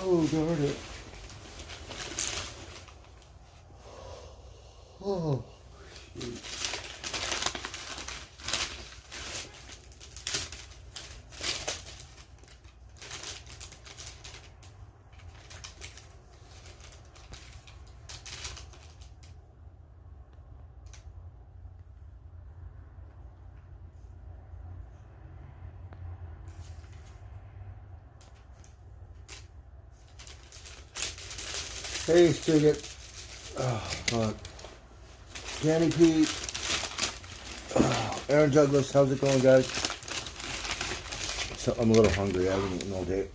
Oh, darn it. Oh, shoot. Hey, Spigot. Oh, fuck. Danny Pete. Oh, Aaron Douglas, how's it going, guys? So I'm a little hungry. I haven't eaten all day.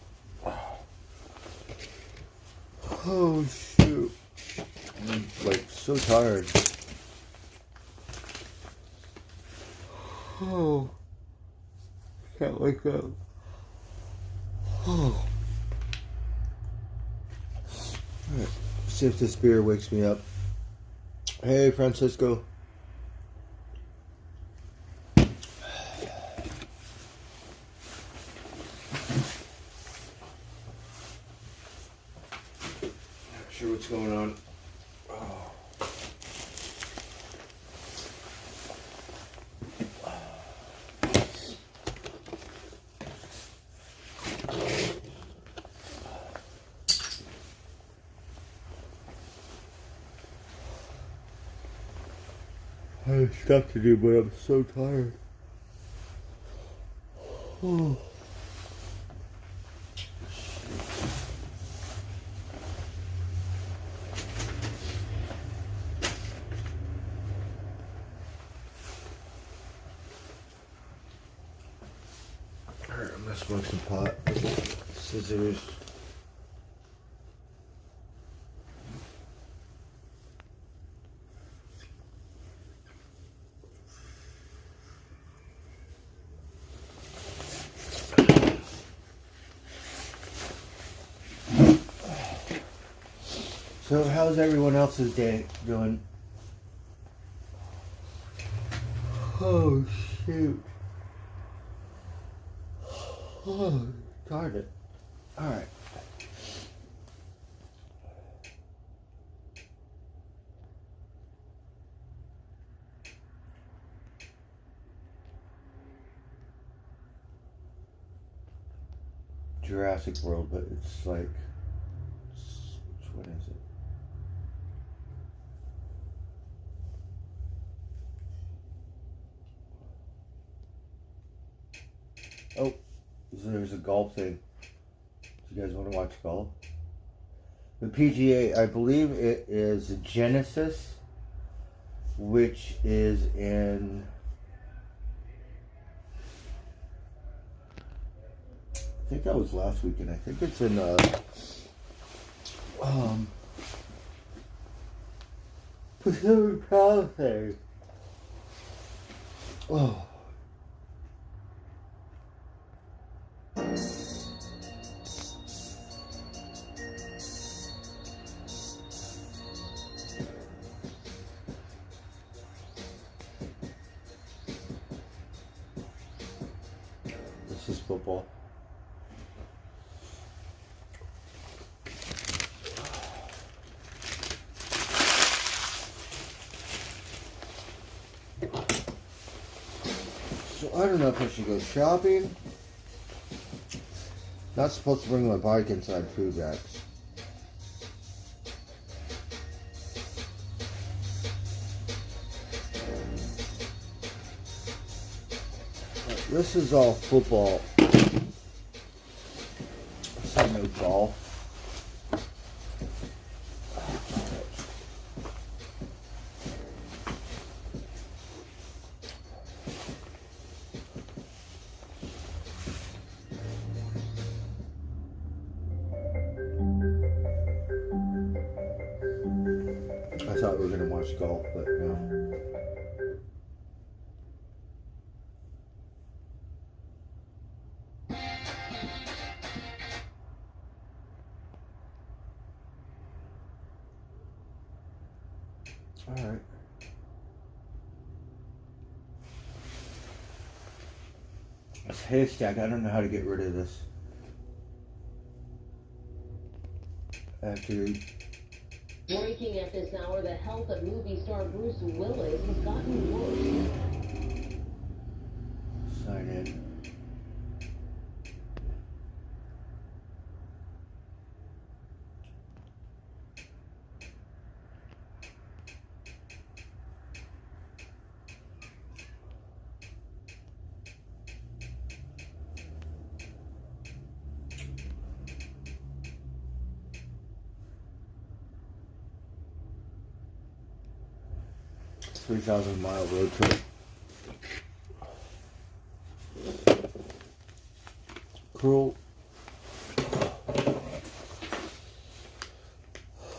Oh, shoot. I'm, like, so tired. Oh. Can't wake up. Oh. Alright. See if this beer wakes me up. Hey, Francisco. Not sure what's going on. Oh. I have stuff to do, but I'm so tired. Oh. Alright, I'm gonna smoke some pot. Scissors. So how's everyone else's day doing? Oh shoot. Oh, darn it. Alright. Jurassic World, but it's like, which one is it? Oh, so there's a golf thing. Do you guys want to watch golf? The PGA, I believe it is Genesis, which is in, I think that was last weekend. I think it's in Pacific Palisades. Oh. This is football. So I don't know if I should go shopping. Not supposed to bring my bike inside food racks. This is all football. This is no golf. I thought we were going to watch golf, but no. Alright. This haystack, I don't know how to get rid of this. after. Breaking at this hour, the health of movie star Bruce Willis has gotten worse. Sign in. $3,000-mile road trip. Cool.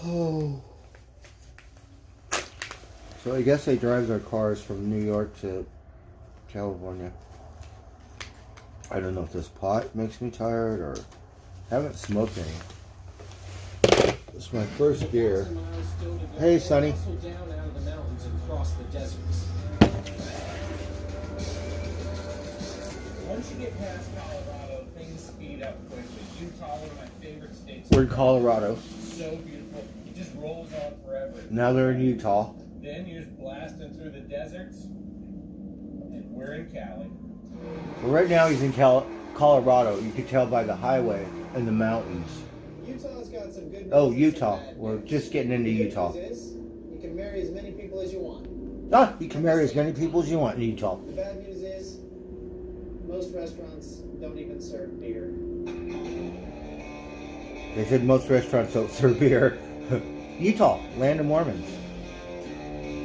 Oh. So I guess they drive their cars from New York to California. I don't know if this pot makes me tired or haven't smoked any. This is my first beer. Hey, Sonny. Once you get past Colorado, things speed up quickly. Utah, one of my favorite states. We're in Colorado. So beautiful. It just rolls on forever. Now they're in Utah. Then you're just blasting through the deserts, and we're in Cali. Well, right now he's in Colorado. You can tell by the highway and the mountains. Utah's got some good news. Oh, Utah. We're just getting into Utah. The good news is you can marry as many people as you want. Ah, you can marry as many people as you want in Utah. The bad news is most restaurants don't even serve beer. They said most restaurants don't serve beer. Utah, land of Mormons.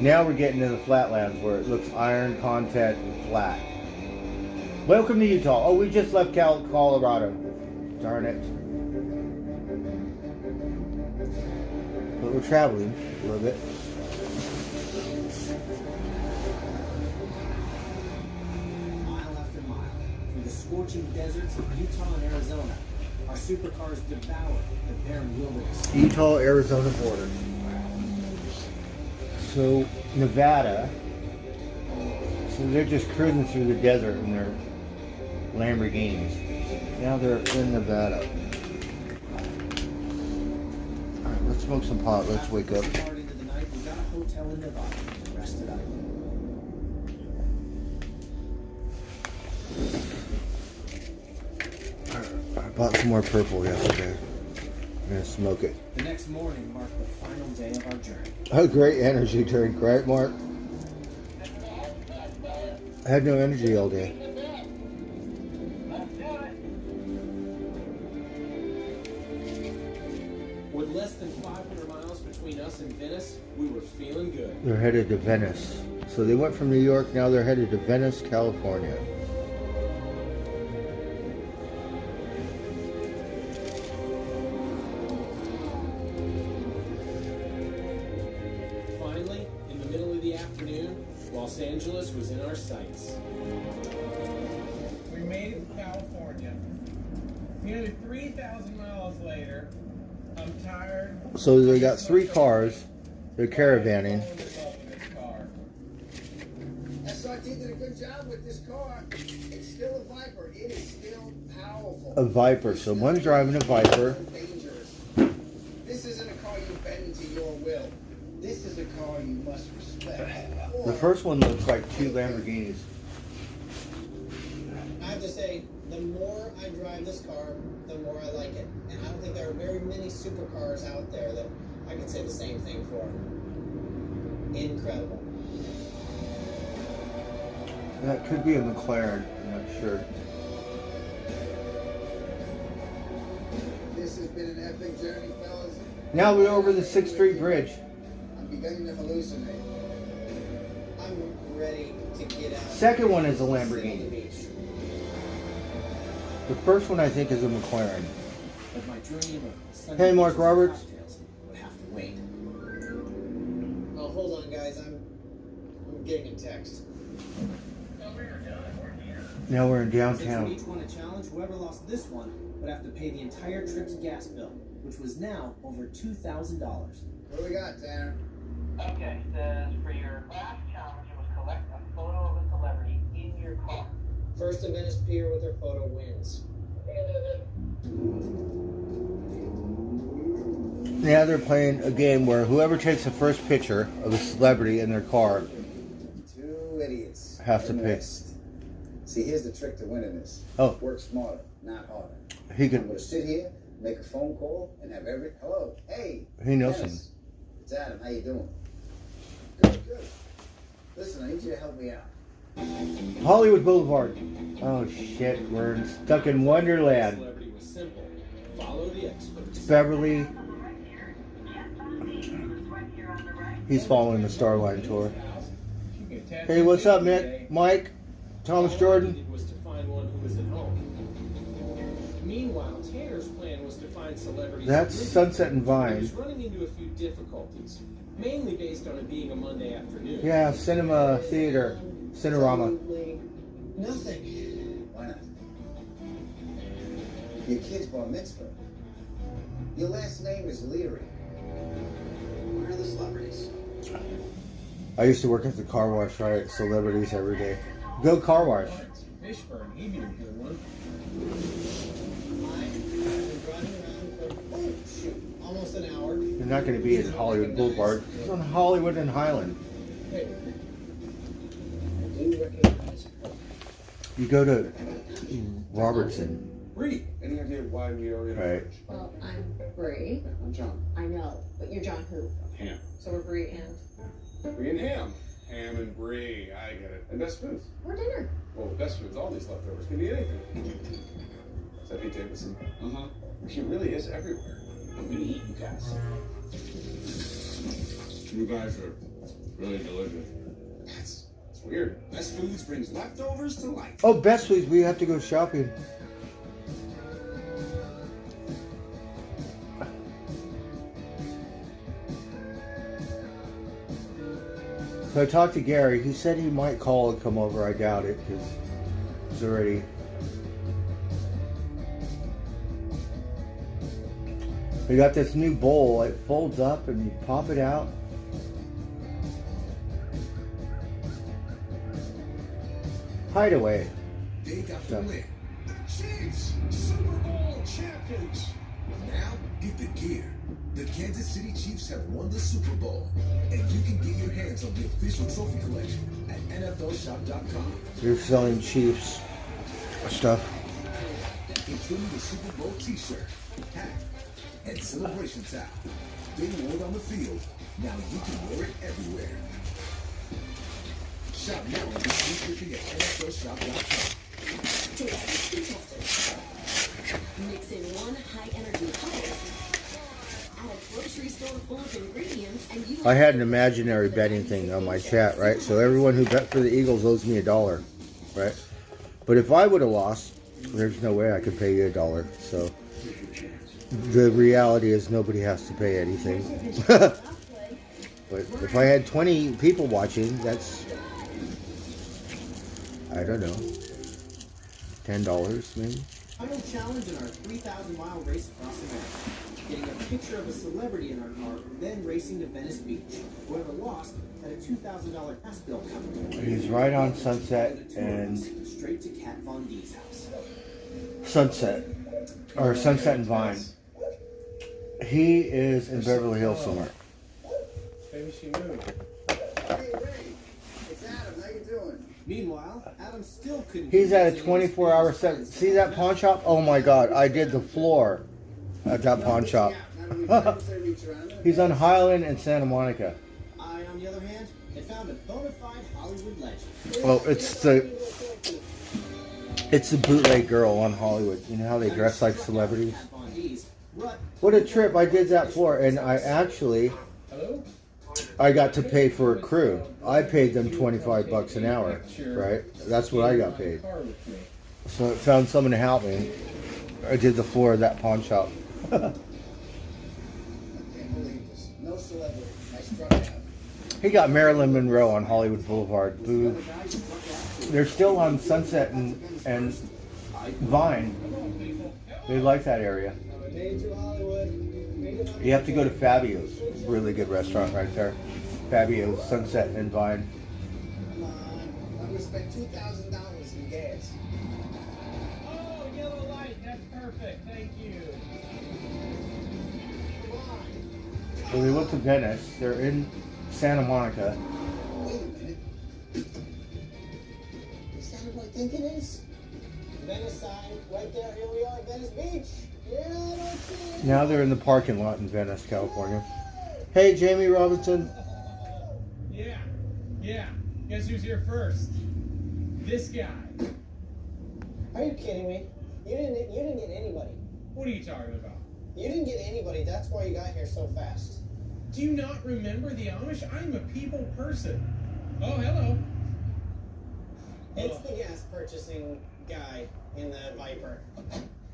Now we're getting to the flatlands where it looks iron content and flat. Welcome to Utah. Oh, we just left Colorado. Darn it. But we're traveling a little bit. Mile after mile, through the scorching deserts of Utah and Arizona, our supercars devour the barren wilderness. Utah, Arizona border. So, Nevada. So they're just cruising through the desert in their Lamborghinis. Now they're in Nevada. Alright, let's smoke some pot. Let's wake up. Far into the night, we got a hotel in Nevada and rested up. I bought some more purple yesterday. I'm gonna smoke it. The next morning marked the final day of our journey. A great energy drink, right, Mark? I had no energy all day. With less than 500 miles between us and Venice, we were feeling good. They're headed to Venice. So they went from New York, now they're headed to Venice, California. Finally, in the middle of the afternoon, Los Angeles was in our sights. We made it to California. Nearly 3,000 miles later, I'm tired. So they got 3 cars. They're caravanning. SRT did a good job with this car. It's still a Viper. It is still powerful. A Viper. So one's driving a Viper. Dangerous. This isn't a car you bend to your will. This is a car you must respect. The first one looks like 2 Lamborghinis. I have to say, the more I drive this car, the more I like it. And I don't think there are very many supercars out there that I could say the same thing for. Incredible. That could be a McLaren. I'm not sure. This has been an epic journey, fellas. Now we're over the 6th Street Bridge. I'm beginning to hallucinate. I'm ready to get out. Second one is a Sit on the Lamborghini. beach. The first one I think is a McLaren. But my dream of Sunday Hey, Mark beaches and Roberts. cocktails would have to wait. Oh, hold on, guys. I'm getting a text. Now we're in Since we downtown. each won a challenge, whoever lost this one would have to pay the entire trip's gas bill, which was now over $2,000. What do we got, Tanner? Okay, says for your last challenge, it was collect a photo of a celebrity in your car. First to Venice Pier with her photo wins. Now they're playing a game where whoever takes the first picture of a celebrity in their car Two idiots. has to in the pay. West. See, here's the trick to winning this. Oh. Work smarter, not harder. He I'm could. gonna sit here, make a phone call, and have hello, hey. He knows Dennis. It's Adam. How you doing? Good. Listen, I need you to help me out. Hollywood Boulevard. Oh shit, we're stuck in Wonderland. Celebrity was simple. Follow the experts. Beverly. He's following the Starline tour. Hey, what's up, Mick? Mike? Thomas Jordan? Was to find one who was at home. Meanwhile, Tanner's plan was to find celebrities. That's Sunset and He Vine. was running into a few difficulties, mainly based on it being a Monday afternoon. Yeah, Cinema Theater. Cinerama. Absolutely nothing. Why not? Your kid's bar mitzvah. Your last name is Leary. Where are the celebrities? I used to work at the car wash, right? Celebrities every day. Go car wash. Fishburne, he'd be a good one. I've been driving around for, oh, shoot, almost an hour. You're not going to be in Hollywood Boulevard. It's on Hollywood and Highland. Hey, I do recognize her. You go to Robertson. Bree, any idea why we are in Right. Well, I'm Bree. I'm John. I know, but you're John who? Ham. So we're Bree and Bree and Ham. Ham and Bree. I get it. And Best Foods. we're dinner. Well, Best Foods, all these leftovers can be anything. Is that Pete Davidson? Uh-huh. He really is everywhere. I'm gonna eat you guys. You guys are really delicious. That's weird. Best Foods brings leftovers to life. Oh, Best Foods, we have to go shopping. So I talked to Gary. He said he might call and come over. I doubt it because it's already. We got this new bowl. It folds up and you pop it out. Hideaway. They got So- the win. The Chiefs, Super Bowl champions. Now get the gear. The Kansas City Chiefs have won the Super Bowl, and you can get your hands on the official trophy collection at NFLshop.com, You're selling Chiefs stuff. including the Super Bowl T-shirt, hat, and celebration towel. They wore it on the field. Now you can wear it everywhere. Shop now and get free shipping at NFLshop.com. Mix in one high-energy color. Add a grocery store full of ingredients, and you. I had an imaginary betting thing on my chat, right? So everyone who bet for the Eagles owes me $1, right? But if I would have lost, there's no way I could pay you $1. So the reality is nobody has to pay anything. But if I had 20 people watching, that's, I don't know, $10 maybe. Final challenge in our 3,000-mile race across America. Getting a picture of a celebrity in our car, then racing to Venice Beach. Whoever lost had a $2,000 pass bill coming. He's right on Sunset and Straight to Kat Von D's house. Sunset, or Sunset and Vine. He is in Beverly Hills somewhere. Maybe she moved. Hey, Ray. It's Adam. How you doing? Meanwhile, Adam still couldn't. He's at a 24-hour set. See that pawn shop? Oh my God! I did the floor at that pawn shop. He's on Highland and Santa Monica. I, on the other hand, had found a bona fide Hollywood legend. Well, it's the bootleg girl on Hollywood. You know how they dress like celebrities? Kat Von D's, but What a trip! I did that floor, and I got to pay for a crew. I paid them $25 an hour, right? That's what I got paid. So I found someone to help me. I did the floor of that pawn shop. I can't believe this. No celebrity. Nice truck, Adam. He got Marilyn Monroe on Hollywood Boulevard. Boo. They're still on Sunset and Vine. They like that area. Made to Hollywood. Made it You have to go to Fabio's. Really good restaurant right there. Fabio's, Sunset and Vine. Come on. I'm gonna spend $2,000 in gas. Oh, yellow light. That's perfect. Thank you. Come on. So they went to Venice. They're in Santa Monica. Wait a minute. Is that what I think it is? Venice sign, right there. Here we are, Venice Beach. Yeah, I see it. Now they're in the parking lot in Venice, California. Hey, Jamie Robinson. Yeah. Guess who's here first? This guy. Are you kidding me? You didn't get anybody. What are you talking about? You didn't get anybody. That's why you got here so fast. Do you not remember the Amish? I'm a people person. Oh, hello. It's the gas purchasing guy in the Viper.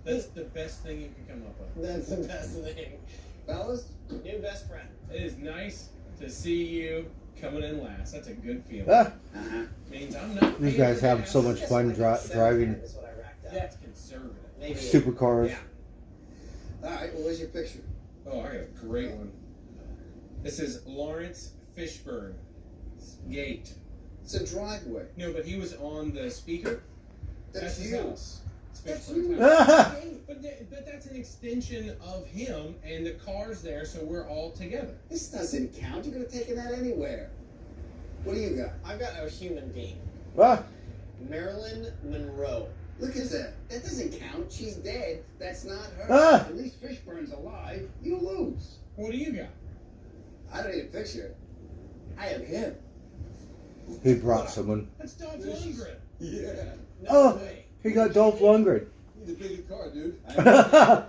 That's the best thing you can come up with. That's the best thing. Fellas? New best friend. It is nice to see you coming in last. That's a good feeling. Ah, Means I'm not. these paying guys for have gas. so much fun driving Is what I racked up. That's conservative. Maybe supercars. Yeah. Alright, well, where's your picture? Oh, I got a great one. This is Lawrence Fishburne. Gate. It's a driveway. No, but he was on the speaker. That's his you. house. It's That's Fishburne's you. house. But that's an extension of him, and the car's there, so we're all together. This doesn't count. You could have taken that anywhere. What do you got? I've got a human being. Ah, Marilyn Monroe. Look at that. That doesn't count. She's dead. That's not her. Ah. At least Fishburne's alive. You lose. What do you got? I don't need a picture. I have him. he brought someone. That's Dolph Lundgren. Yeah. No Oh. way. He got Dolph Lundgren. Need a bigger car, dude. Thanks, pal.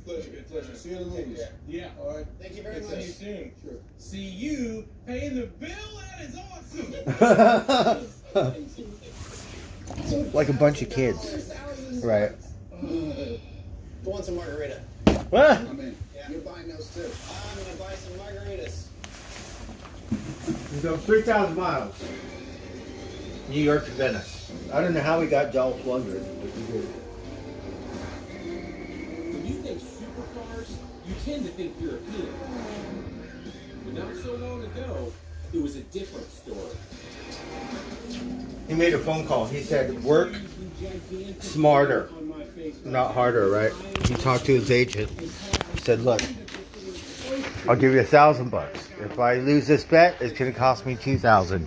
Pleasure. See you in the movies. Yeah. All right. Thank you very See you much. soon. Sure. See you paying the bill. That is awesome. Like a bunch of kids. Right. Who wants a margarita? Ah, I'm in. Yeah. You're buying those too. I'm gonna buy some margaritas. we go 3,000 miles. New York to Venice. I don't know how we got Dolph Lundgren, but we did. When you think supercars, you tend to think European. But not so long ago, it was a different story. He made a phone call. He said, work smarter, not harder, right? He talked to his agent. He said, look, I'll give you $1,000. If I lose this bet, it's going to cost me $2,000.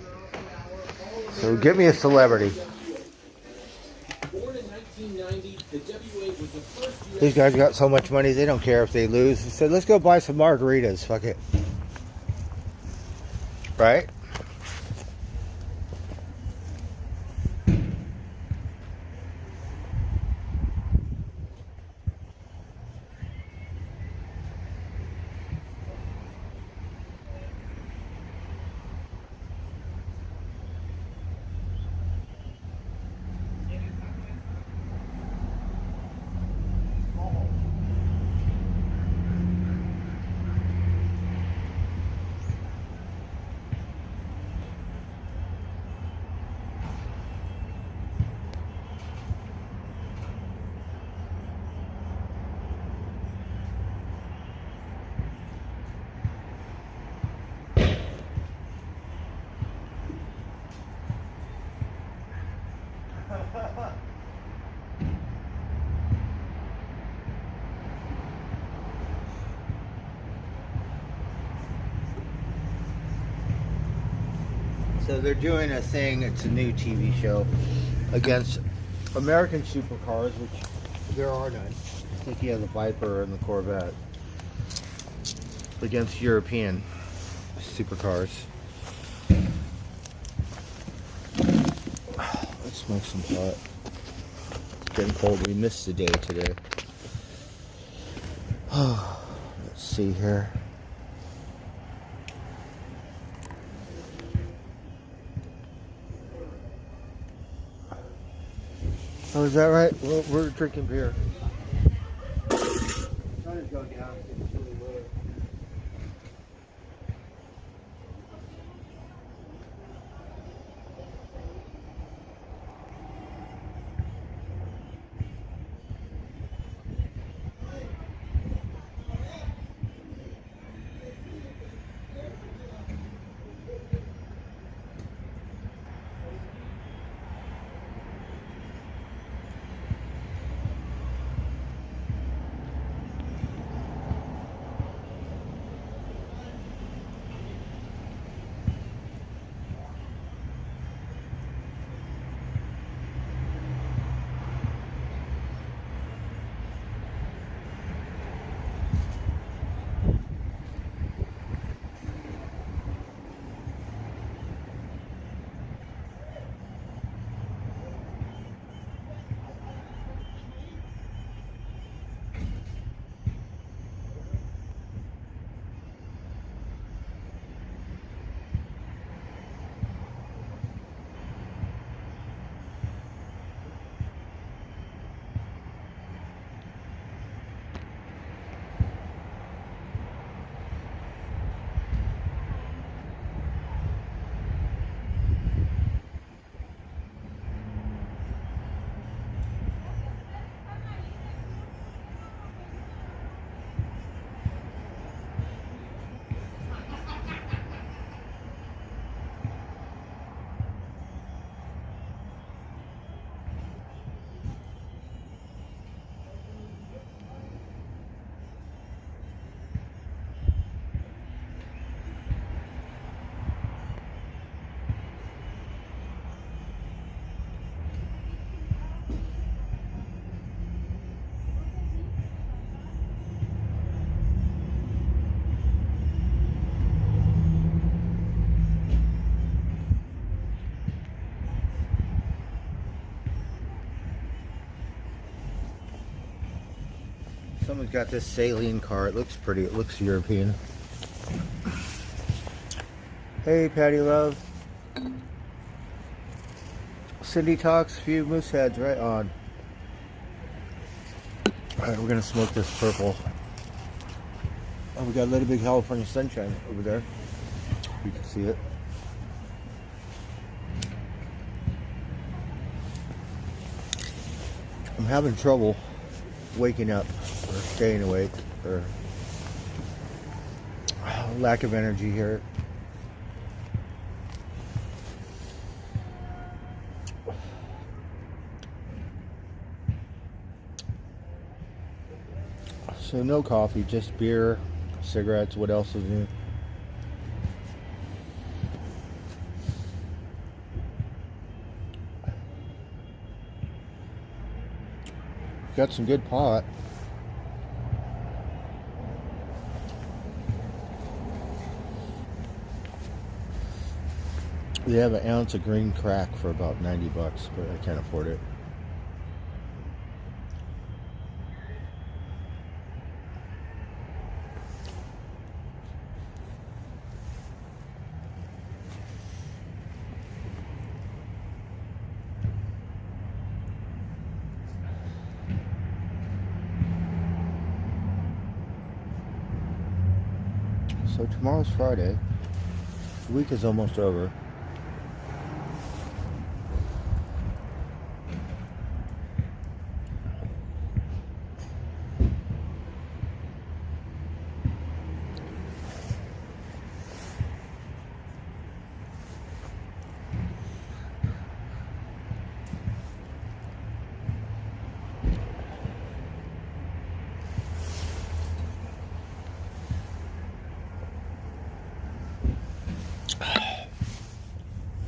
So get me a celebrity. Born in 1990, the W8 was the first These guys got so much money, they don't care if they lose. He said, let's go buy some margaritas. Fuck it. Right? So they're doing a thing, it's a new TV show, against American supercars, which there are none. I think you have the Viper and the Corvette. Against European supercars. Let's smoke some pot. It's getting cold. We missed the day today. Let's see here. Oh, is that right? Well, we're drinking beer. Trying to go down. It's really low. Someone's got this saline car. It looks pretty. It looks European. Hey, Patty Love. Cindy talks. Few moose heads. Right on. Alright, we're gonna smoke this purple. Oh, we got a little big California sunshine over there. You can see it. I'm having trouble waking up or staying awake or lack of energy here. So no coffee, just beer, cigarettes. What else is new? Got some good pot. They have an ounce of green crack for about $90, but I can't afford it. So tomorrow's Friday. The week is almost over.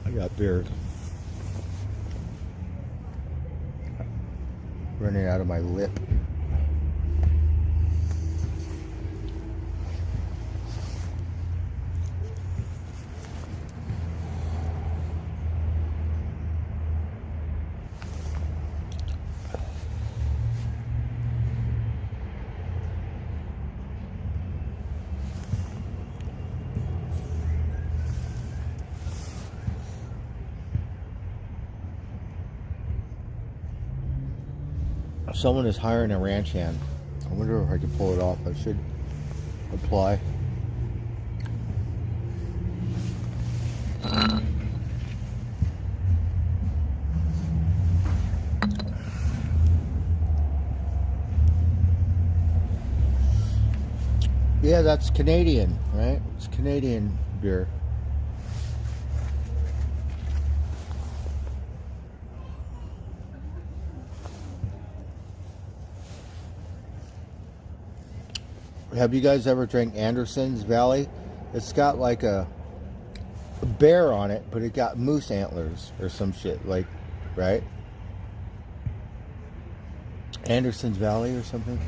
I got beer running out of my lip. Someone is hiring a ranch hand. I wonder if I can pull it off. I should apply. Yeah, that's Canadian, right? It's Canadian beer. Have you guys ever drank Anderson's Valley? It's got like a bear on it, but it got moose antlers or some shit, like, right? Anderson's Valley or something?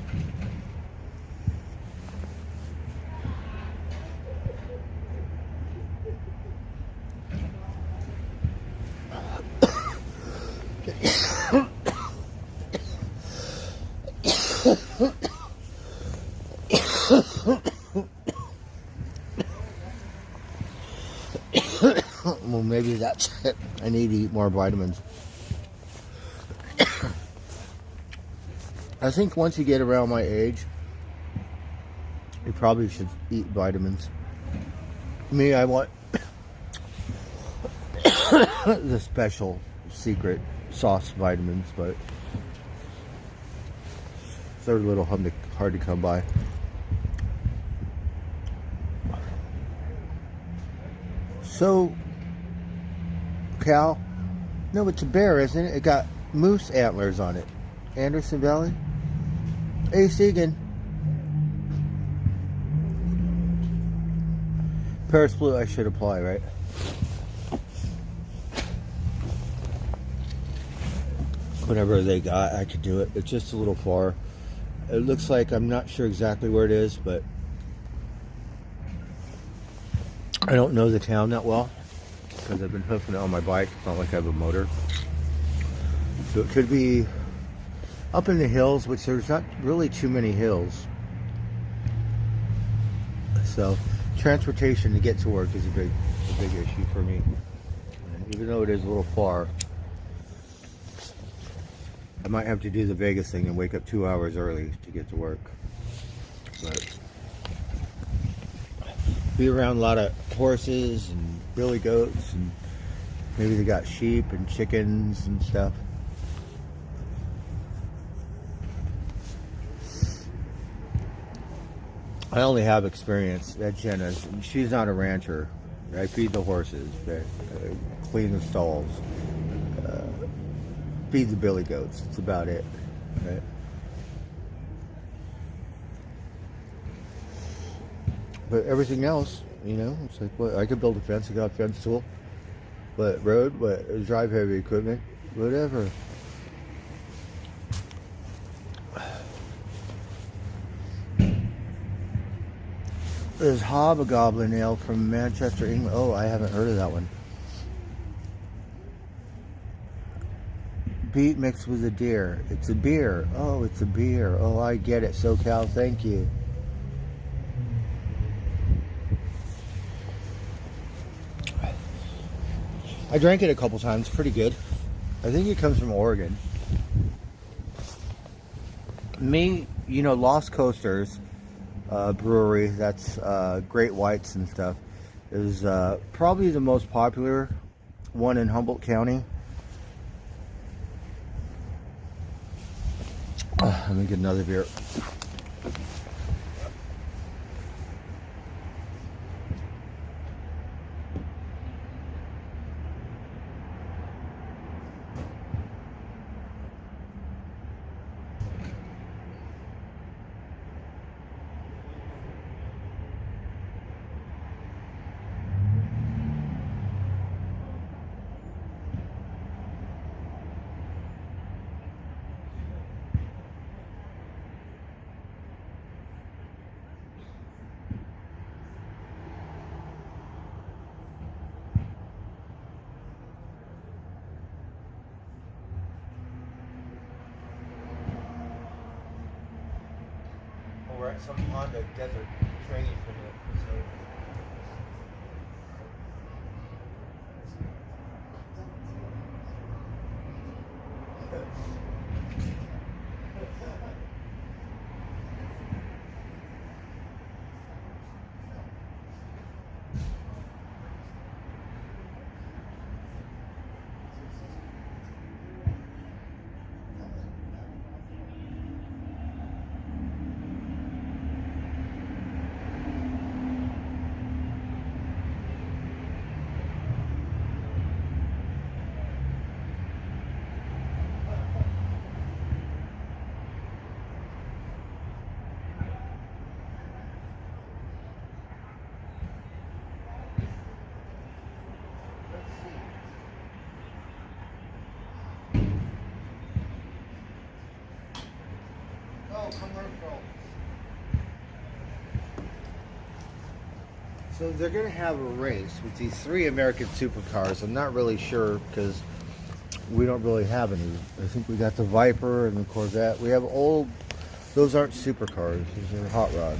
Well, maybe that's it. I need to eat more vitamins. I think once you get around my age, you probably should eat vitamins. Me, I want the special secret sauce vitamins, but they're a little hard to come by. So, Cal, no, it's a bear, isn't it? It got moose antlers on it. Anderson Valley? Hey, Segan. Paris Blue, I should apply, right? Whatever they got, I could do it. It's just a little far. It looks like, I'm not sure exactly where it is, but I don't know the town that well because I've been hoofing it on my bike. It's not like I have a motor. So it could be up in the hills, which there's not really too many hills. So transportation to get to work is a big issue for me. And even though it is a little far, I might have to do the Vegas thing and wake up 2 hours early to get to work. But be around a lot of horses and billy goats, and maybe they got sheep and chickens and stuff. I only have experience at Jenna's. She's not a rancher. I feed the horses, clean the stalls, feed the billy goats. That's about it. Right? But everything else, you know, it's like, well, I could build a fence. I got a fence tool. But road, but drive heavy equipment, whatever. There's Hobgoblin Ale from Manchester, England. Oh, I haven't heard of that one. Beet mixed with a deer. It's a beer. Oh, it's a beer. Oh, I get it. SoCal, thank you. I drank it a couple times. Pretty good. I think it comes from Oregon. Me, you know, Lost Coasters brewery, that's Great Whites and stuff, is probably the most popular one in Humboldt County. Let me get another beer. We're at some Honda Desert training facility. So they're going to have a race with these 3 American supercars. I'm not really sure because we don't really have any. I think we got the Viper and the Corvette. We have old, those aren't supercars, these are hot rods.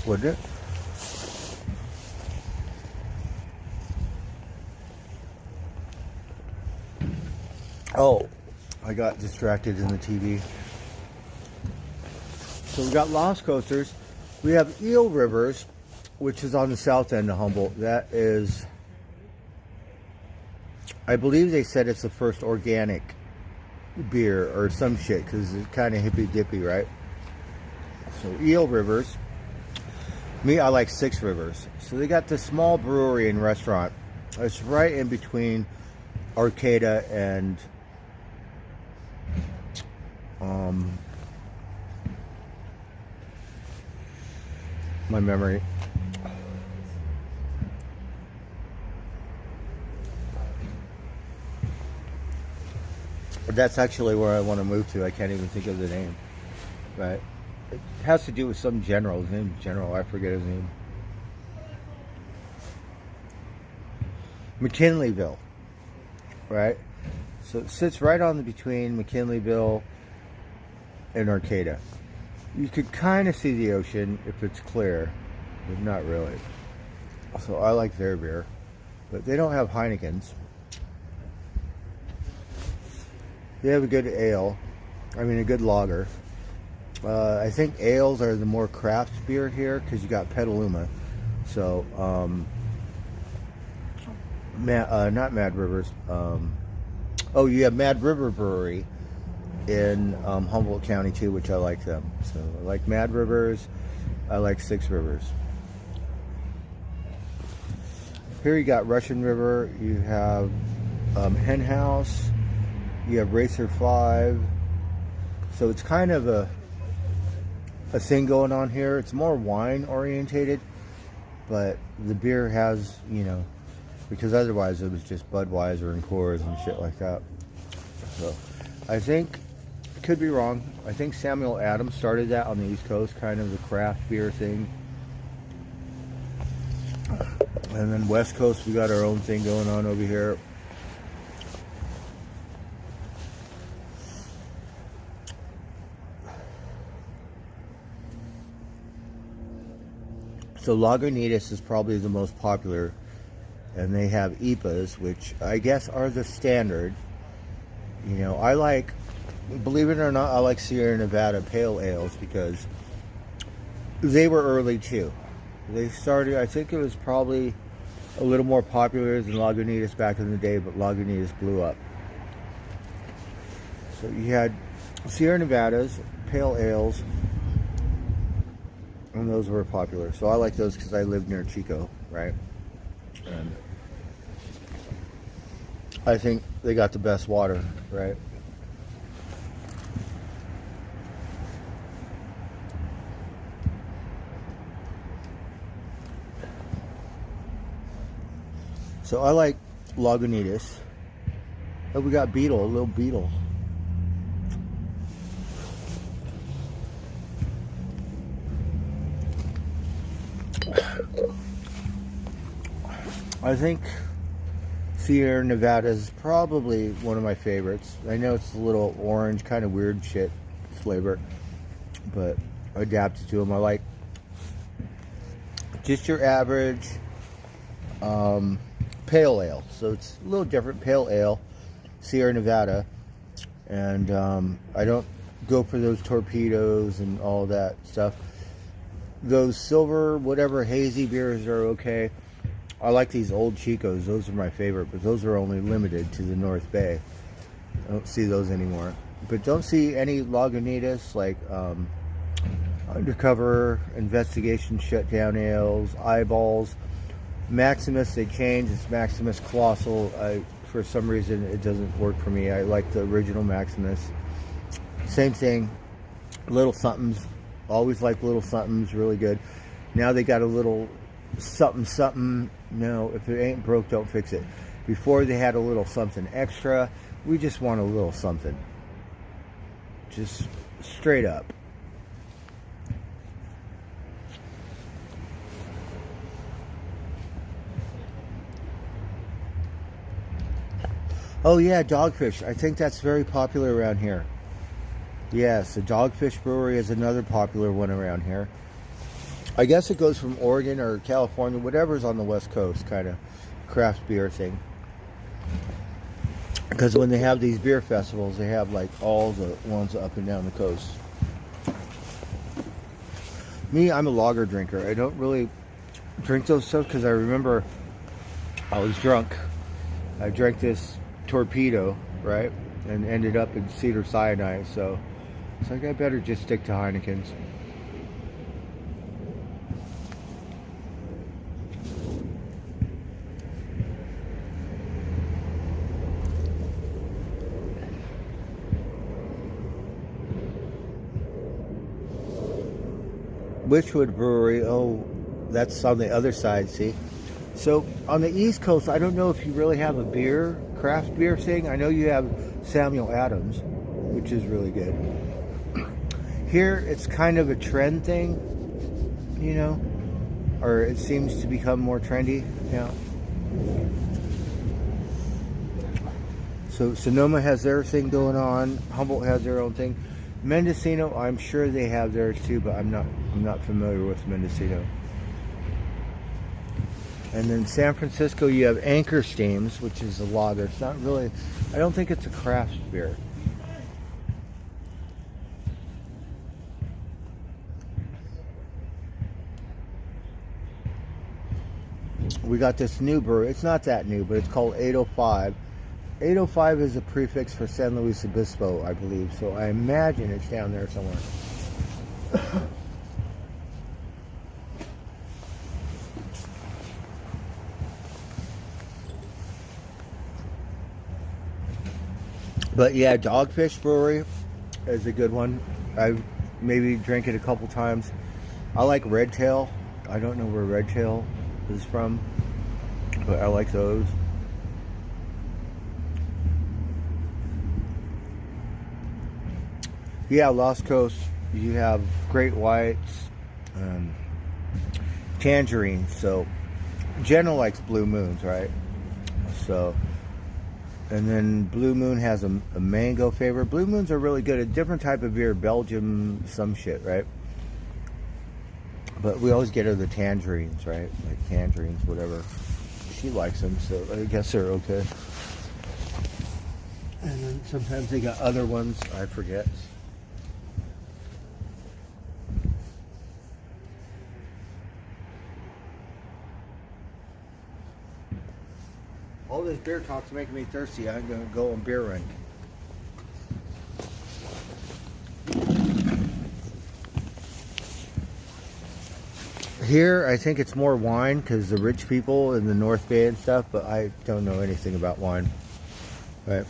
Wouldn't it? Oh, I got distracted in the TV. So we got Lost Coasters. We have Eel Rivers, which is on the south end of Humboldt. That is, I believe they said it's the first organic beer or some shit, because it's kind of hippy-dippy, right? So Eel Rivers. Me, I like Six Rivers. So they got this small brewery and restaurant. It's right in between Arcata and my memory. That's actually where I want to move to. I can't even think of the name. right? It has to do with some general. His name's General. I forget his name. McKinleyville, right? So it sits right on the between McKinleyville and Arcata. You could kind of see the ocean if it's clear, but not really. So I like their beer, but they don't have Heineken's. They have a good ale. I mean, a good lager. I think ales are the more craft beer here because you got Petaluma. So, not Mad Rivers. Oh, you have Mad River Brewery in Humboldt County too, which I like them. So I like Mad Rivers. I like Six Rivers. Here you got Russian River. You have Hen House. You have Racer 5. So it's kind of a thing going on here. It's more wine orientated, but the beer has, you know, because otherwise it was just Budweiser and Coors and shit like that. So I think, could be wrong, I think Samuel Adams started that on the East Coast, kind of the craft beer thing. And then West Coast, we got our own thing going on over here. So Lagunitas is probably the most popular, and they have IPAs, which I guess are the standard. You know, I like, believe it or not, I like Sierra Nevada Pale Ales because they were early too. They started, I think it was probably a little more popular than Lagunitas back in the day, but Lagunitas blew up. So you had Sierra Nevadas, Pale Ales, and those were popular. So I like those because I live near Chico, right? And I think they got the best water, right? So I like Lagunitas. Oh, we got Beetle, a little Beetle. I think Sierra Nevada is probably one of my favorites. I know it's a little orange, kind of weird shit flavor, but I adapted to them. I like just your average pale ale. So it's a little different, pale ale, Sierra Nevada. And I don't go for those torpedoes and all that stuff. Those silver, whatever hazy beers are okay. I like these old Chicos. Those are my favorite, but those are only limited to the North Bay. I don't see those anymore. But don't see any Lagunitas, like Undercover, Investigation Shutdown Ales, Eyeballs. Maximus, they changed. It's Maximus Colossal. For some reason, it doesn't work for me. I like the original Maximus. Same thing. Little Somethings. Always like Little Somethings. Really good. Now they got a little something. No, if it ain't broke, don't fix it. Before they had a little something extra. We just want a little something. Just straight up. Oh yeah, Dogfish. I think that's very popular around here. Yes, the Dogfish Brewery is another popular one around here. I guess it goes from Oregon or California, whatever's on the West Coast, kind of craft beer thing. Because when they have these beer festivals, they have like all the ones up and down the coast. Me, I'm a lager drinker. I don't really drink those stuff because I remember I was drunk. I drank this torpedo, right? And ended up in Cedar Sinai. So it's like I better just stick to Heineken's. Witchwood Brewery, oh, that's on the other side, see? So, on the East Coast, I don't know if you really have a craft beer thing. I know you have Samuel Adams, which is really good. Here, it's kind of a trend thing, you know, or it seems to become more trendy now. So Sonoma has their thing going on. Humboldt has their own thing. Mendocino, I'm sure they have theirs too, but I'm not familiar with Mendocino. And then San Francisco, you have Anchor Steams, which is a lager. It's not really, I don't think it's a craft beer. We got this new brewery. It's not that new, but it's called 805. 805 is a prefix for San Luis Obispo, I believe. So I imagine it's down there somewhere. But yeah, Dogfish Brewery is a good one. I've maybe drank it a couple times. I like Red Tail. I don't know where Red Tail is from, but I like those. Yeah, Lost Coast, you have Great Whites, Tangerine. So Jenna likes Blue Moons, right? So, and then Blue Moon has a mango flavor. Blue Moons are really good. A different type of beer, Belgium, some shit, right? But we always get her the tangerines, right? Like tangerines, whatever. She likes them, so I guess they're okay. And then sometimes they got other ones, I forget. All this beer talk's making me thirsty. I'm gonna go on beer run. Here, I think it's more wine because the rich people in the North Bay and stuff, but I don't know anything about wine. Right.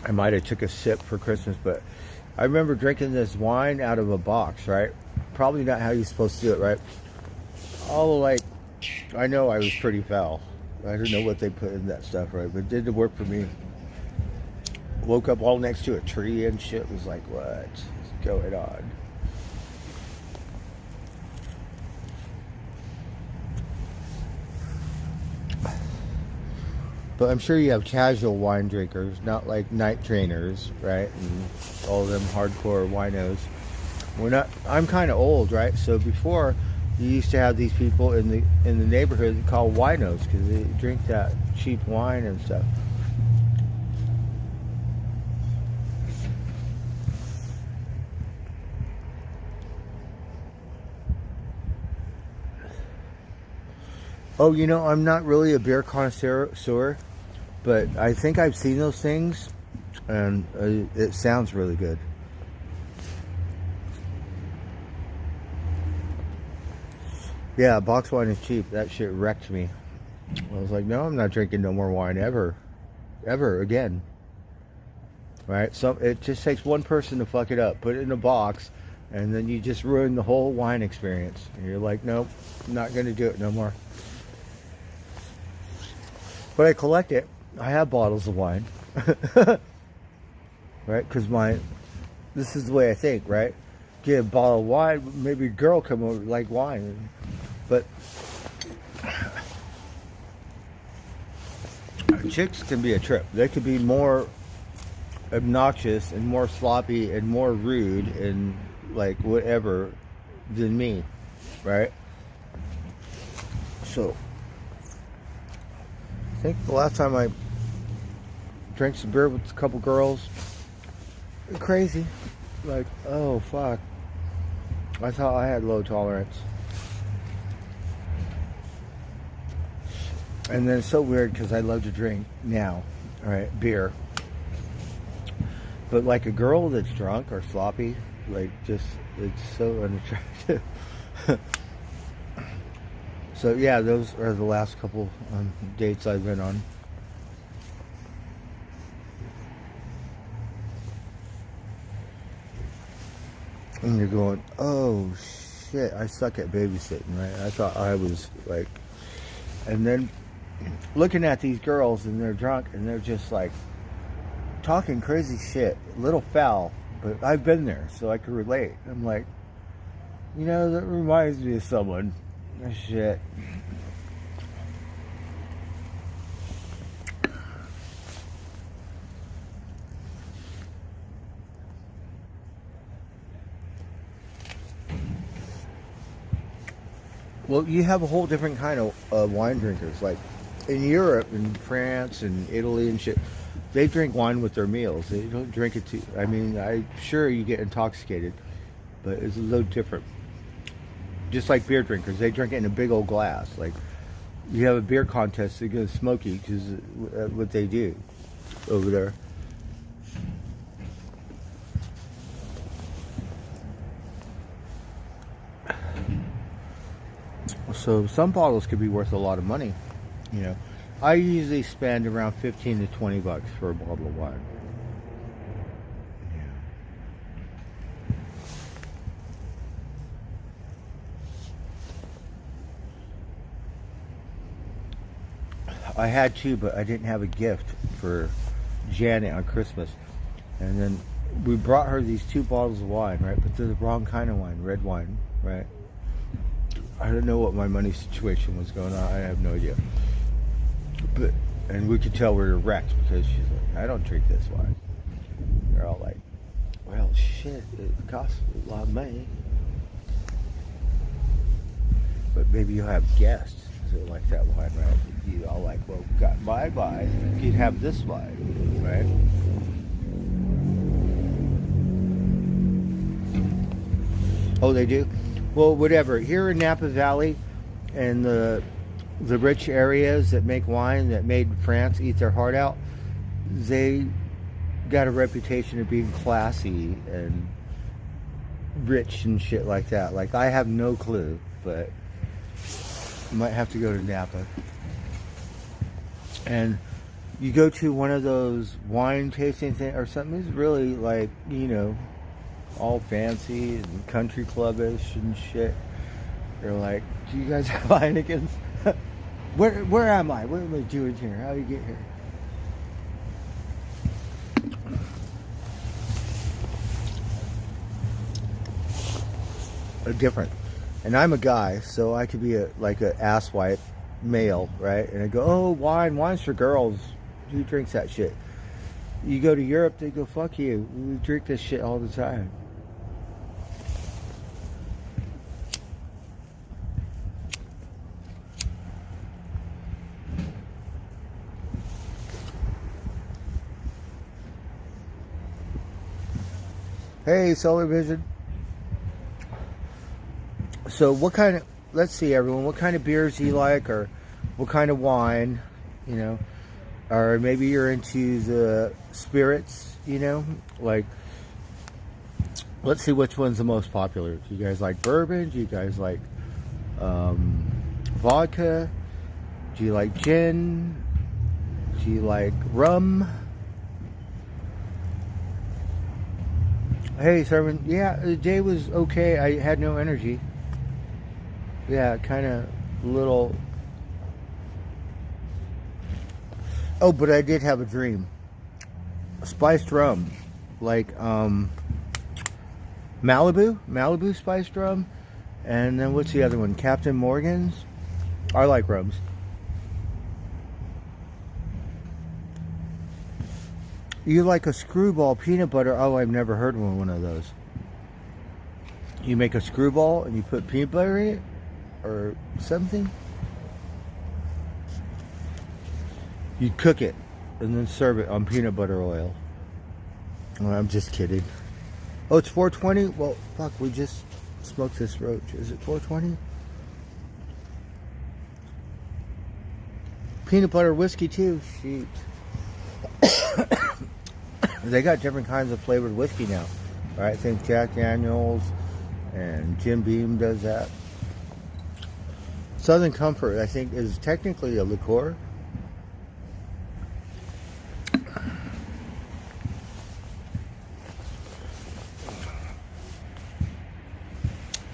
I might have took a sip for Christmas, but I remember drinking this wine out of a box, right? Probably not how you're supposed to do it, right? Although, like, I know I was pretty foul. I don't know what they put in that stuff, right? But it did work for me. Woke up all next to a tree and shit. Was like, what's going on? But I'm sure you have casual wine drinkers, not like night trainers, right? And all of them hardcore winos. We're not. I'm kind of old, right? So before, you used to have these people in the neighborhood called winos because they drink that cheap wine and stuff. Oh, you know, I'm not really a beer connoisseur, but I think I've seen those things, and it sounds really good. Yeah, box wine is cheap. That shit wrecked me. I was like, no, I'm not drinking no more wine ever again. Right? So it just takes one person to fuck it up, put it in a box, and then you just ruin the whole wine experience. And you're like, nope, I'm not going to do it no more. But I collect it. I have bottles of wine. Right? Because this is the way I think, right? Get a bottle of wine, maybe a girl come over like wine. But chicks can be a trip. They could be more obnoxious and more sloppy and more rude and like whatever than me, right? So I think the last time I drank some beer with a couple girls, crazy, like, oh fuck, I thought I had low tolerance. And then it's so weird because I love to drink now, right, beer. But like a girl that's drunk or sloppy, like just, it's so unattractive. So yeah, those are the last couple dates I've been on. And you're going, oh shit, I suck at babysitting, right? I thought I was like, and then looking at these girls and they're drunk and they're just like talking crazy shit, a little foul, but I've been there, so I can relate. I'm like, you know, that reminds me of someone. Shit. Well, you have a whole different kind of wine drinkers. Like in Europe, in France and Italy and shit, they drink wine with their meals. They don't drink it too. I mean, I'm sure you get intoxicated, but it's a little different. Just like beer drinkers, they drink it in a big old glass. Like you have a beer contest, they're gonna smoke you because what they do over there. So some bottles could be worth a lot of money, you know. I usually spend around 15 to 20 bucks for a bottle of wine. Yeah. I had two, but I didn't have a gift for Janet on Christmas. And then we brought her these 2 bottles of wine, right? But they're the wrong kind of wine, red wine, right? I don't know what my money situation was going on. I have no idea. But and we could tell we were wrecked because she's like, I don't drink this wine. They're all like, well, shit, it costs a lot of money. But maybe you'll have guests that like that wine, right? You all like, well, got my wine. You'd have this wine, right? Oh, they do? Well, whatever. Here in Napa Valley and the rich areas that make wine, that made France eat their heart out, they got a reputation of being classy and rich and shit like that. Like, I have no clue, but I might have to go to Napa. And you go to one of those wine tasting things or something, it's really like, you know, all fancy and country clubbish and shit. They're like, do you guys have Heinekens? Where am I? What am I doing here? How do you get here? Different. And I'm a guy, so I could be like an asswipe male, right? And I go, oh, wine's for girls. Who drinks that shit? You go to Europe, they go, fuck you. We drink this shit all the time. Hey, Solar Vision. So what kind of, let's see everyone, what kind of beers do you like, or what kind of wine, you know, or maybe you're into the spirits, you know, like, let's see which one's the most popular. Do you guys like bourbon? Do you guys like vodka? Do you like gin? Do you like rum? Hey, Servant. Yeah, the day was okay. I had no energy. Yeah, kind of little. Oh, but I did have a dream. Spiced rum. Like, Malibu spiced rum. And then what's the other one? Captain Morgan's. I like rums. You like a screwball peanut butter? Oh, I've never heard of one of those. You make a screwball and you put peanut butter in it? Or something? You cook it and then serve it on peanut butter oil. Oh, I'm just kidding. Oh, it's 420? Well, fuck, we just smoked this roach. Is it 420? Peanut butter whiskey too. Shoot. They got different kinds of flavored whiskey now. Right? I think Jack Daniels and Jim Beam does that. Southern Comfort, I think, is technically a liqueur.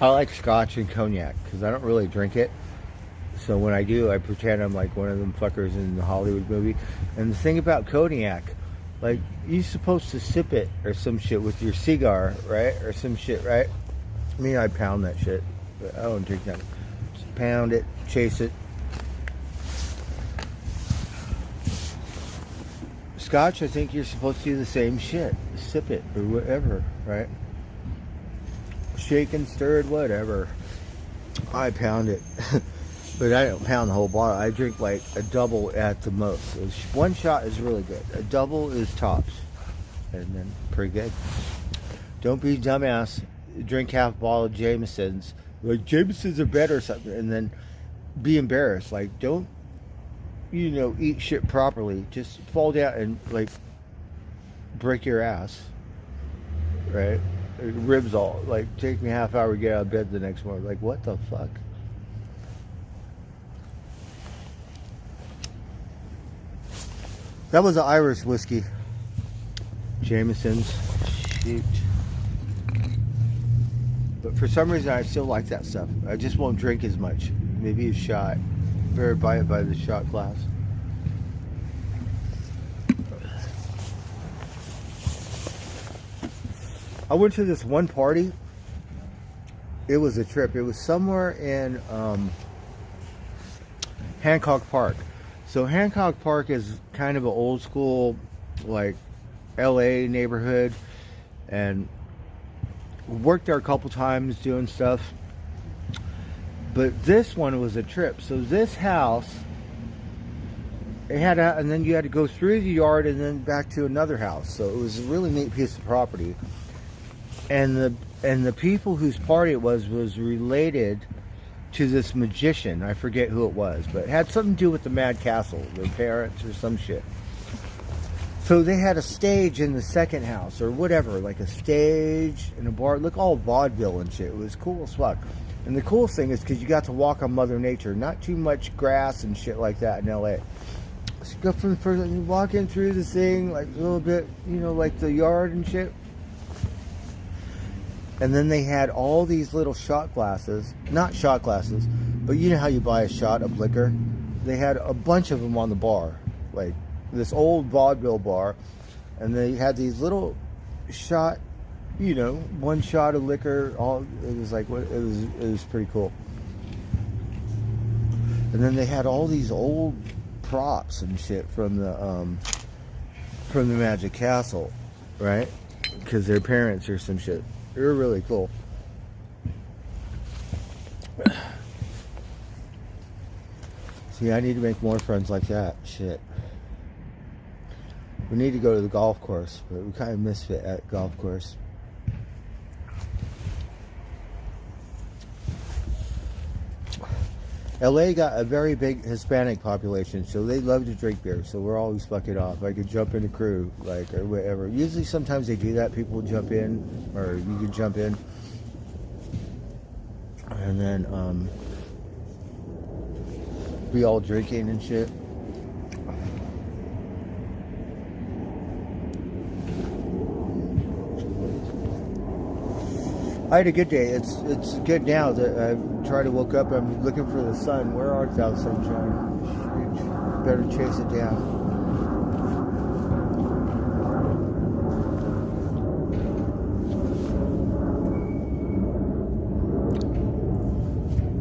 I like scotch and cognac because I don't really drink it. So when I do, I pretend I'm like one of them fuckers in the Hollywood movie. And the thing about cognac, Like, you're supposed to sip it or some shit with your cigar, right? Or some shit, right? Me, I pound that shit. But I don't drink that. Just pound it, chase it. Scotch, I think you're supposed to do the same shit. Sip it or whatever, right? Shaken, stirred, whatever. I pound it. But I don't pound the whole bottle. I drink like a double at the most. One shot is really good. A double is tops. And then pretty good. Don't be dumbass. Drink half a bottle of Jameson's. Like, Jameson's are better or something. And then be embarrassed. Like, don't, you know, eat shit properly. Just fall down and, like, break your ass. Right? Ribs all. Like, take me a half hour to get out of bed the next morning. Like, what the fuck? That was an Irish whiskey. Jameson's. Shoot. But for some reason, I still like that stuff. I just won't drink as much. Maybe a shot. Better buy it by the shot glass. I went to this one party. It was a trip. It was somewhere in Hancock Park. So Hancock Park is kind of an old school, like, LA neighborhood, and worked there a couple times doing stuff. But this one was a trip. So this house, it had a, and then you had to go through the yard and then back to another house. So it was a really neat piece of property. And the people whose party it was related to this magician. I forget who it was, but it had something to do with the Mad Castle, their parents or some shit. So they had a stage in the second house or whatever, like a stage and a bar. Look, all vaudeville and shit. It was cool as fuck. And the coolest thing is because you got to walk on Mother Nature. Not too much grass and shit like that in LA. So you go from the first, you walk in through the thing, like a little bit, you know, like the yard and shit. And then they had all these little shot glasses. Not shot glasses, but you know how you buy a shot of liquor? They had a bunch of them on the bar. Like this old vaudeville bar. And they had these little shot, you know, one shot of liquor. All it was like, it was pretty cool. And then they had all these old props and shit from the Magic Castle, right? Because their parents or some shit. They were really cool. See, I need to make more friends like that. Shit. We need to go to the golf course, but we kind of misfit at golf course. LA got a very big Hispanic population, so they love to drink beer, so we're always fucking off. I could jump in a crew, like, or whatever. Usually sometimes they do that, people jump in, or you could jump in. And then, be all drinking and shit. I had a good day. It's good now that I try to woke up. I'm looking for the sun. Where art thou, sunshine? Better chase it down.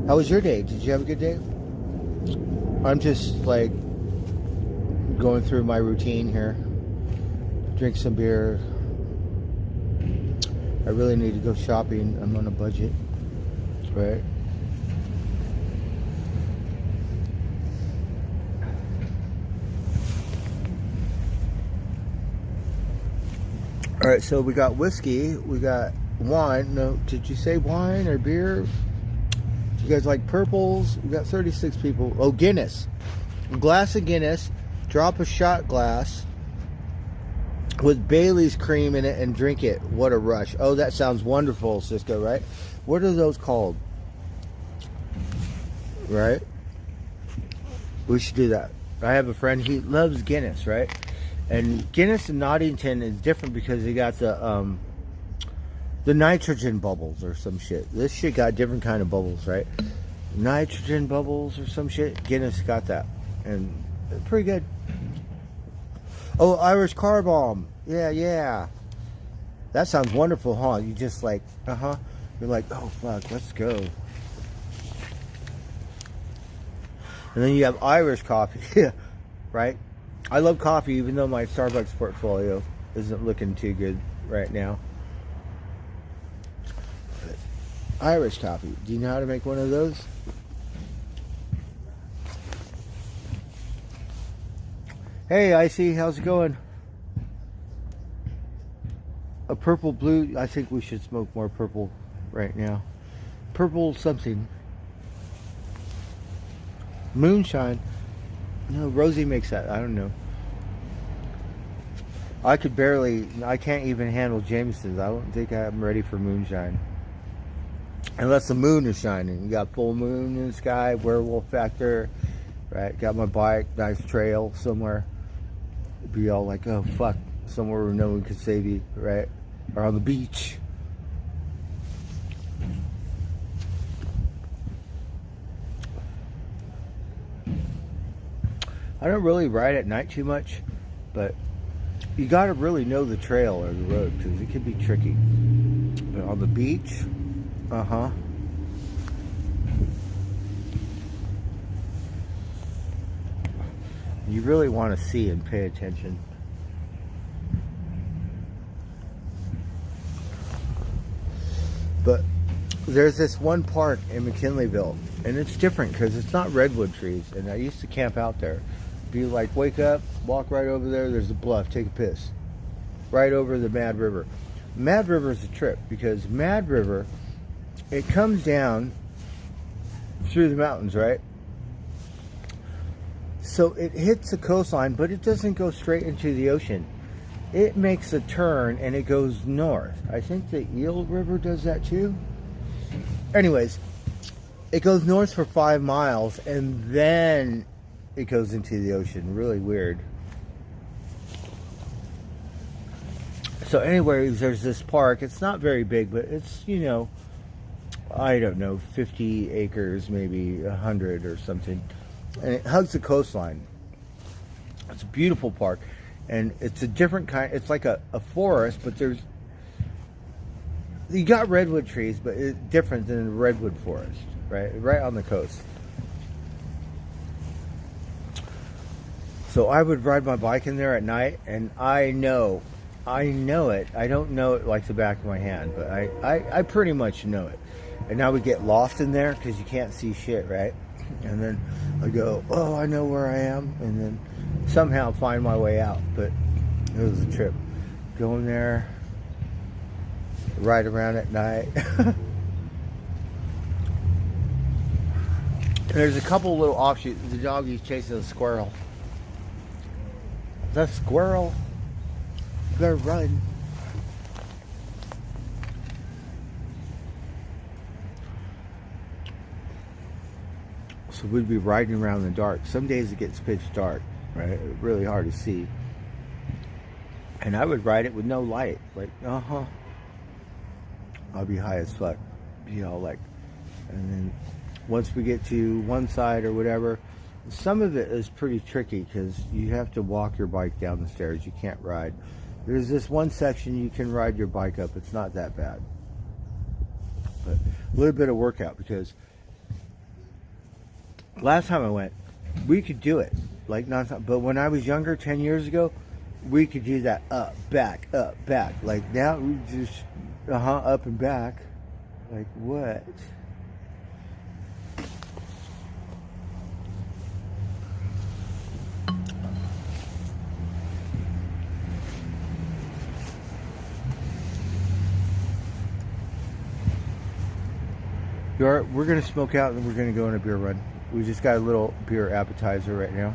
How was your day? Did you have a good day? I'm just like going through my routine here. Drink some beer. I really need to go shopping. I'm on a budget, right? All right, so we got whiskey, we got wine. No, did you say wine or beer? You guys like purples? We got 36 people. Oh, Guinness. A glass of Guinness. Drop a shot glass with Bailey's cream in it and drink it. What a rush. Oh, that sounds wonderful, Cisco, right? What are those called? Right? We should do that. I have a friend, he loves Guinness, right? And Guinness in Nottington is different because they got the nitrogen bubbles or some shit. This shit got different kind of bubbles, right? Nitrogen bubbles or some shit. Guinness got that. And it's pretty good. Oh, Irish car bomb. Yeah, yeah. That sounds wonderful, huh? You just like, You're like, oh fuck, let's go. And then you have Irish coffee, right? I love coffee, even though my Starbucks portfolio isn't looking too good right now. But Irish coffee. Do you know how to make one of those? Hey, Icy, how's it going? A purple blue. I think we should smoke more purple right now. Purple something. Moonshine. No, Rosie makes that. I don't know. I can't even handle Jameson's. I don't think I'm ready for moonshine. Unless the moon is shining. You got full moon in the sky, werewolf factor, right? Got my bike, nice trail somewhere. Be all like, oh fuck, somewhere where no one can save you, right? Or on the beach. I don't really ride at night too much, but you got to really know the trail or the road because it can be tricky. But on the beach, you really want to see and pay attention. But there's this one park in McKinleyville, and it's different because it's not redwood trees. And I used to camp out there. Be like, wake up, walk right over there. There's a bluff. Take a piss. Right over the Mad River. Mad River is a trip because Mad River, it comes down through the mountains, right? So it hits the coastline, but it doesn't go straight into the ocean. It makes a turn and it goes north. I think the Eel River does that too. Anyways, it goes north for 5 miles and then it goes into the ocean. Really weird. So anyways, there's this park. It's not very big, but it's, I don't know, 50 acres, maybe 100 or something. And it hugs the coastline. It's a beautiful park. And it's a different kind. It's like a forest, but you got redwood trees, but it's different than a redwood forest, right? Right on the coast. So I would ride my bike in there at night, and I know it. I don't know it like the back of my hand, but I pretty much know it. And I would get lost in there because you can't see shit, right? And then I go, oh, I know where I am, and then somehow find my way out. But it was a trip. Going there, ride around at night. There's a couple little offshoots. The doggy's chasing a squirrel. The squirrel. You better run. So we'd be riding around in the dark. Some days it gets pitch dark, right? Really hard to see. And I would ride it with no light. Like, I'll be high as fuck. Be all like, and then once we get to one side or whatever, some of it is pretty tricky because you have to walk your bike down the stairs. You can't ride. There's this one section you can ride your bike up. It's not that bad. But a little bit of workout because last time I went, we could do it like nonstop. But when I was younger, 10 years ago, we could do that up, back. Like now we just up and back. Like what? We're gonna smoke out and we're gonna go on a beer run. We just got a little beer appetizer right now.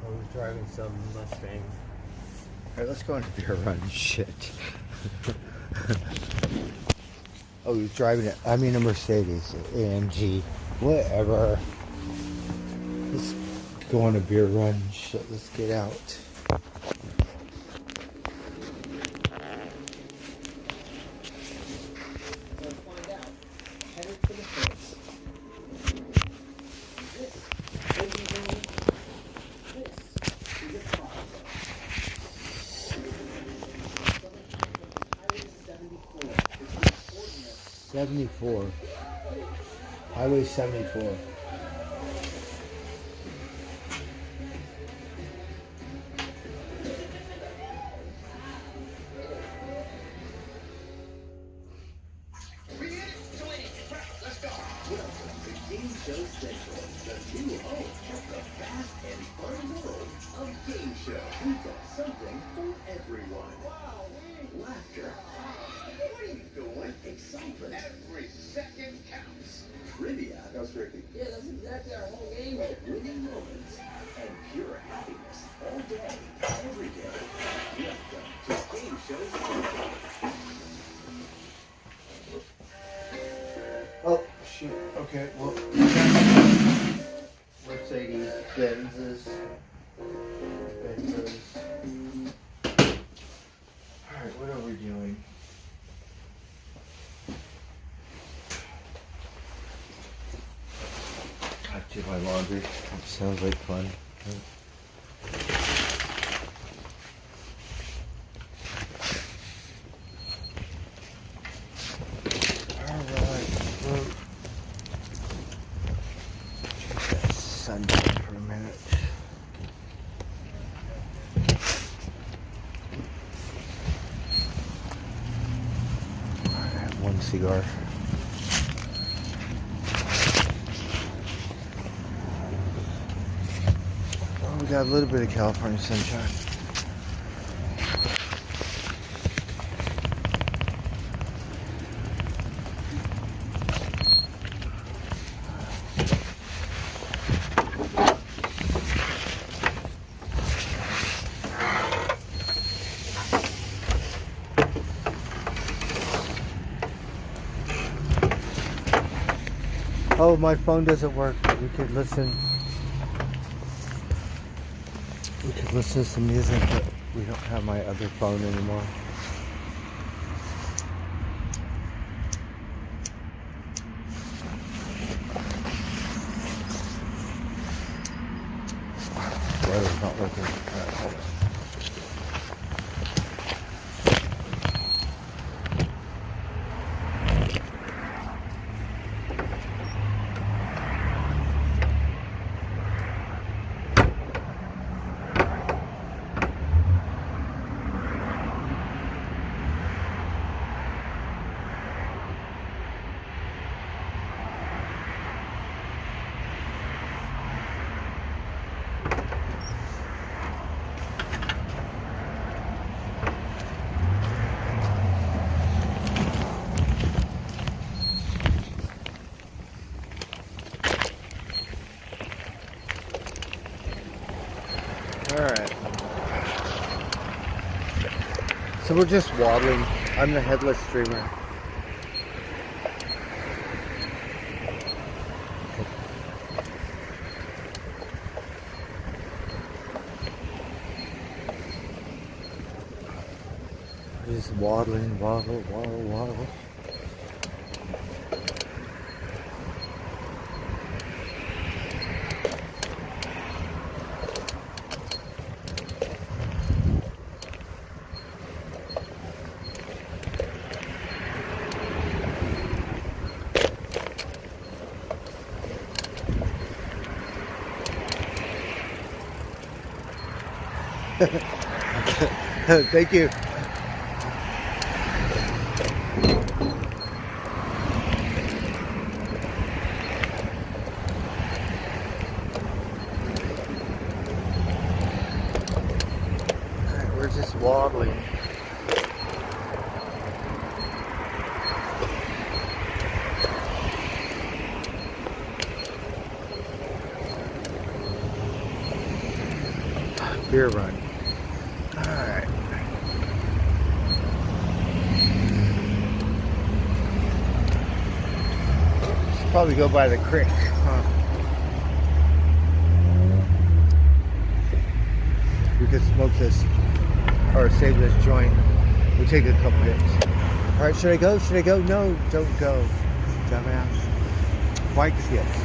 I was driving some Mustang. Alright, let's go on a beer run. Shit. Oh, he was driving it. I mean, a Mercedes AMG. Whatever. Let's go on a beer run. Shit, let's get out. Highway 74. Every second counts. Trivia. That was tricky. Yeah, that's exactly our whole game. Winning moments and pure happiness all day, every day. Welcome to Game Show Central. Oh, shoot. Okay, well. Mercedes Benzes. Alright, what are we doing? I do my laundry. That sounds like fun. Alright, well, check that sun down for a minute. Alright, I have one cigar. We got a little bit of California sunshine. Oh, my phone doesn't work. We could listen. We could listen to some music, but we don't have my other phone anymore. Weather's not looking. Alright, hold on. Alright. So we're just waddling. I'm the headless streamer. Just waddling, waddle. Thank you. beer run. Alright. Probably go by the creek, huh? We could smoke this or save this joint. We'll take a couple hits. Alright, should I go? Should I go? No, don't go. Dumbass. White skips.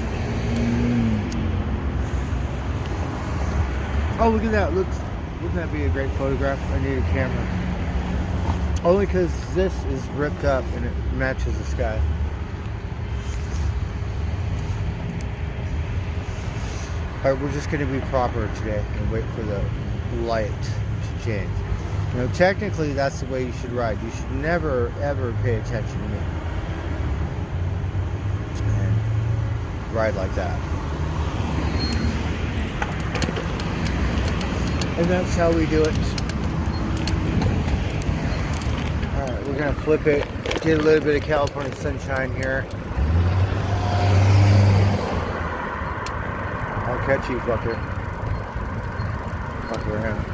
Oh, look at that. Wouldn't that be a great photograph? I need a camera. Only because this is ripped up and it matches the sky. Alright, we're just going to be proper today and wait for the light to change. You know, technically that's the way you should ride. You should never ever pay attention to me and ride like that. And that's how we do it. Alright, we're going to flip it, get a little bit of California sunshine here. I'll catch you, fucker. Fuck around.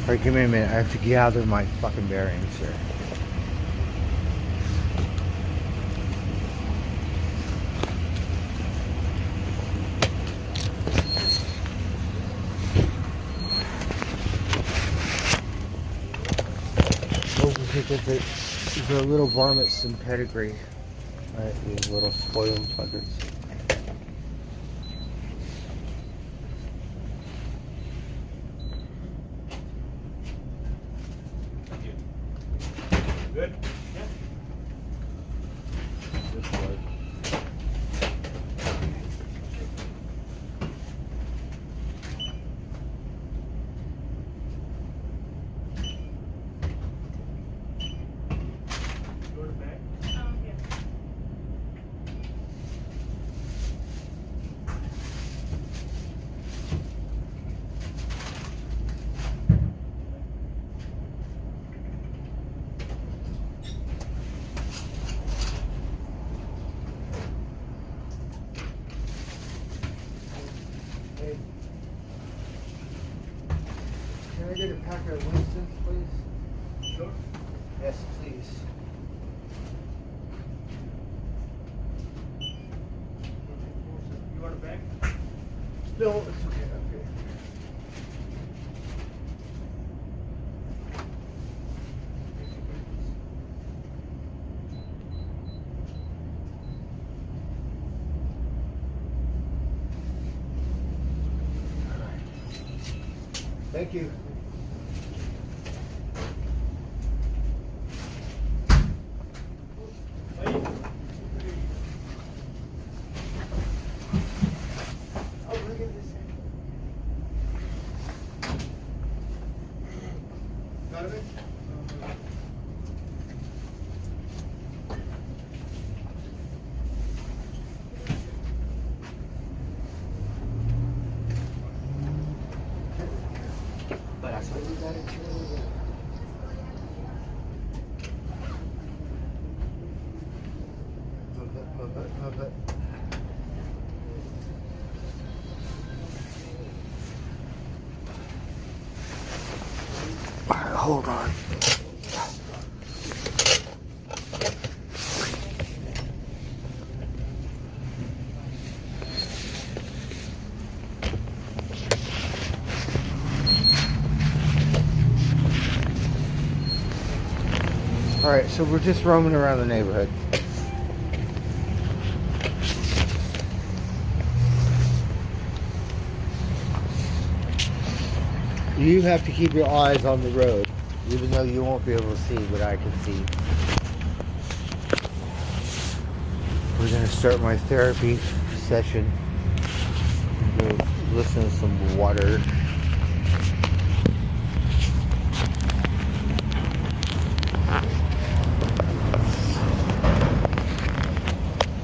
Alright, give me a minute. I have to gather my fucking bearings here. Oh, we could get the little varmints and pedigree. Alright, these little spoiled fuckers. Good? This way. Go to back. Hey. Can I get a pack of Winston's, please? Sure. Yes, please. You want it back? No, it's okay. Okay. Thank you. Oh, look at this. Got it? But I saw you got it too. Move it. All right, hold on. All right, so we're just roaming around the neighborhood. You have to keep your eyes on the road, even though you won't be able to see what I can see. We're going to start my therapy session Go listen to some water